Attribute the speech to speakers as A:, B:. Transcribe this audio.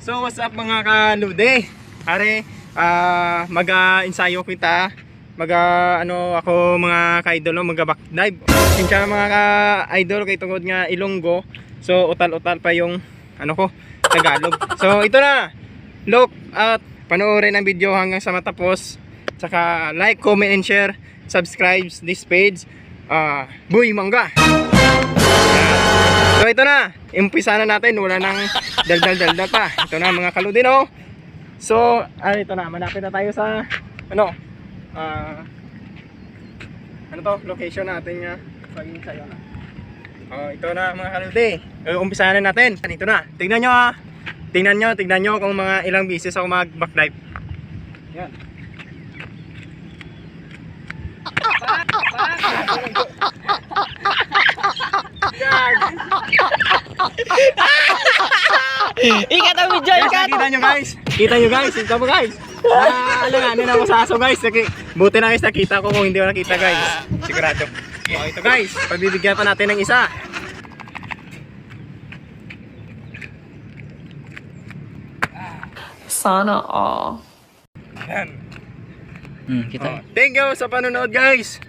A: So what's up mga kalude? Are, mag-ensayo kita. Ano ako mga ka-idol, mag-back dive. Sinsya mga ka-idol kay tungod nga Ilonggo. So utal-utal pa yung ano ko, Tagalog. So ito na. Look at panoorin ang video hanggang sa matapos. Tsaka like, comment and share. Subscribe this page. Boy Mangga. So ito na, umpisa na natin, wala nang daldal pa. Ito na mga kaludino. So, ito na, malapit na tayo sa ano to, location natin nga. Pag-insayo na. Ito na mga kaludi. Umpisa na natin. Ito na. Tingnan nyo ha. Tingnan nyo kung mga ilang beses ako mag-backdive. Yan.
B: Ikat ang video, ikat!
A: Kita nyo guys, ito mo guys. Alanganin ako sa aso guys. Buti na guys, nakita ko kung hindi ko nakita guys. Sigurado. Ito guys, pagbibigyan pa natin ng isa.
B: Sana all.
A: Yan.
B: Kita.
A: Thank you sa panonood guys.